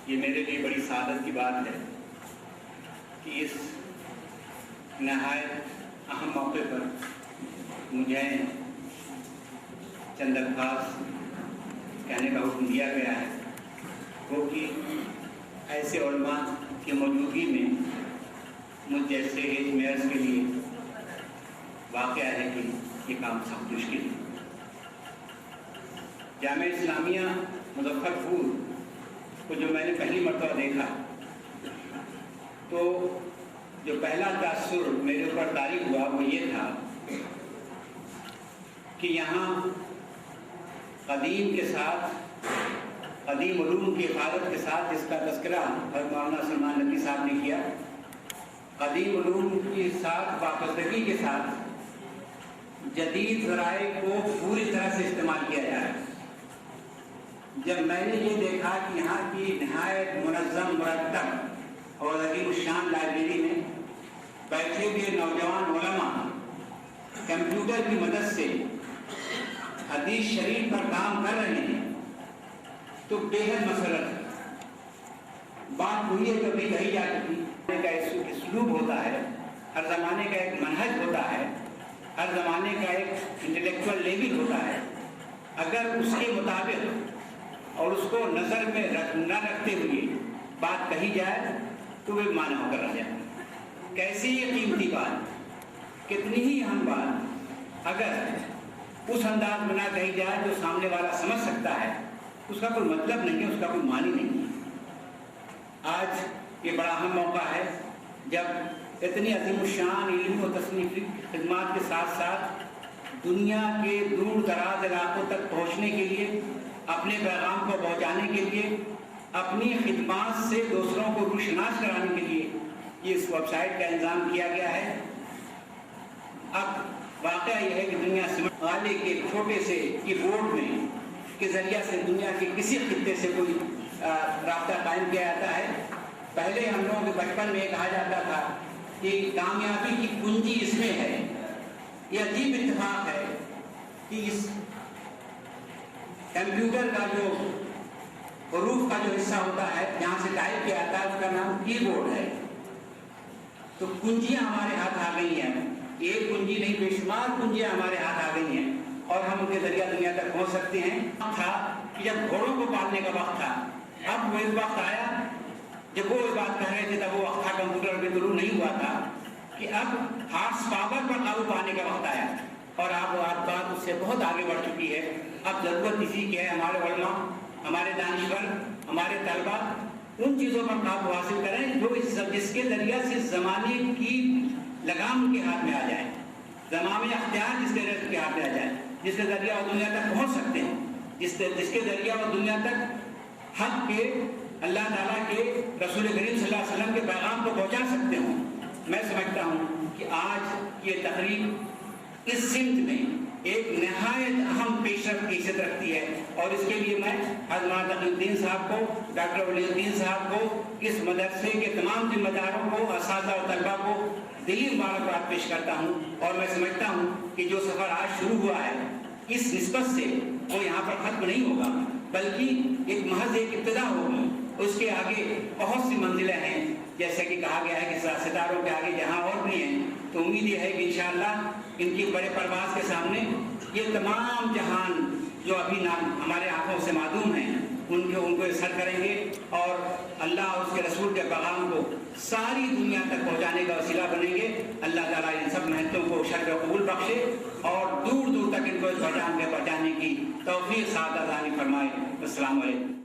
یہ میرے لیے بڑی سعادت کی بات ہے کہ اس نہایت اہم موقع پر مجھے چند الفاظ کہنے کا حکم دیا گیا ہے، وہ کہ ایسے علماء کی موجودگی میں مجھ جیسے ایج میئرس کے لیے واقعہ ہے کہ یہ کام سخت مشکل ہے۔ جامعہ اسلامیہ مظفر پور کو جو میں نے پہلی مرتبہ دیکھا تو جو پہلا تاثر میرے اوپر طاری ہوا وہ یہ تھا کہ یہاں قدیم کے ساتھ قدیم علوم کی حفاظت کے ساتھ جس کا تذکرہ حضرت مولانا سلمان نقوی صاحب نے کیا، قدیم علوم کے ساتھ وابستگی کے ساتھ جدید ذرائع کو پوری طرح سے استعمال کیا جائے۔ جب میں نے یہ دیکھا کہ یہاں کی نہایت منظم مرتب اور عظیم الشان لائبریری میں بیٹھے ہوئے نوجوان علماء کمپیوٹر کی مدد سے حدیث شریف پر کام کر رہے ہیں تو بے حد مسرت ہے۔ بات وہی ہے کبھی کہی جا چکی کا اسلوب ہوتا ہے، ہر زمانے کا ایک منہج ہوتا ہے، ہر زمانے کا ایک انٹلیکچوئل لیول ہوتا ہے۔ اگر اس کے مطابق اور اس کو نظر میں نہ رکھتے ہوئے بات کہی جائے تو وہ معنی ہو کر رہ جائے۔ کیسی یہ قیمتی بات، کتنی ہی اہم بات اگر اس انداز میں نہ کہی جائے جو سامنے والا سمجھ سکتا ہے، اس کا کوئی مطلب نہیں ہے، اس کا کوئی معنی نہیں ہے۔ آج یہ بڑا اہم موقع ہے جب اتنی عظیم الشان علم و تصنیفی خدمات کے ساتھ ساتھ دنیا کے دور دراز علاقوں تک پہنچنے کے لیے، اپنے پیغام کو پہنچانے کے لیے، اپنی خدمات سے دوسروں کو روشناس کرانے کے لیے یہ اس ویب سائٹ کا انتظام کیا گیا ہے۔ اب واقعہ یہ ہے کہ دنیا سے آلے کے چھوٹے سے کی بورڈ میں کے ذریعہ سے دنیا کے کسی خطے سے کوئی رابطہ قائم کیا جاتا ہے۔ پہلے ہم لوگوں کے بچپن میں کہا جاتا تھا کہ کامیابی کی کنجی اس میں ہے۔ یہ عجیب اتفاق ہے کہ اس کمپیوٹر کا جو حروف کا جو حصہ ہوتا ہے جہاں سے ٹائپ کیا جاتا ہے اس کا نام کی بورڈ ہے۔ تو کنجیاں ہمارے ہاتھ آ گئی ہیں، ایک کنجی نہیں بے شمار کنجیاں ہمارے ہاتھ آ گئی ہیں اور ہم ان کے ذریعہ دنیا تک پہنچ سکتے ہیں۔ تھا کہ جب گھوڑوں کو پالنے کا وقت تھا، اب وہ وقت آیا جب وہ بات کہہ رہے تھے، تب وہ وقت تھا کمپیوٹر پہ ضرور نہیں ہوا تھا کہ اب ہارس پاور پر قابو پانے کا وقت آیا اور آپ بات اس سے بہت آگے بڑھ چکی ہے۔ اب ضرورت اسی کی ہے ہمارے علماء، ہمارے دانشور، ہمارے طلبہ ان چیزوں پر قابو حاصل کریں جو جس کے ذریعہ سے زمانے کی لگام ان کے ہاتھ میں آ جائے، زمانے اختیار جس کے ہاتھ میں آ جائے، جس کے ذریعہ وہ دنیا تک پہنچ سکتے ہیں، جس کے ذریعہ وہ دنیا تک حق کے، اللہ تعالیٰ کے، رسول کریم صلی اللہ علیہ وسلم کے پیغام کو پہنچا سکتے ہوں۔ میں سمجھتا ہوں کہ آج یہ تقریب اس سمت میں ایک نہایت اہم پیش رفت کی حیثیت رکھتی ہے اور اس کے لیے میں حضرت تقی الدین صاحب کو، ڈاکٹر ولی الدین صاحب کو، اس مدرسے کے تمام ذمہ داروں کو، اساتذہ اور طلبہ کو دلی مبارکباد پیش کرتا ہوں اور میں سمجھتا ہوں کہ جو سفر آج شروع ہوا ہے اس نسبت سے وہ یہاں پر ختم نہیں ہوگا بلکہ ایک محض ایک ابتدا ہوگی۔ اس کے آگے بہت سی منزلیں ہیں، جیسے کہ کہا گیا ہے کہ ستاروں کے آگے جہاں اور بھی ہیں، تو امید یہ ہے کہ انشاءاللہ ان کی بڑے پرواز کے سامنے یہ تمام جہان جو ابھی نام ہمارے آنکھوں سے معدوم ہیں ان کو سر کریں گے اور اللہ اور اس کے رسول کے پیغام کو ساری دنیا تک پہنچانے کا وسیلہ بنیں گے۔ اللہ تعالیٰ ان سب محنتوں کو شرف و قبول بخشے اور دور دور تک ان کو پہنچانے کی توفیق سعادت عطا فرمائے۔ السلام علیکم۔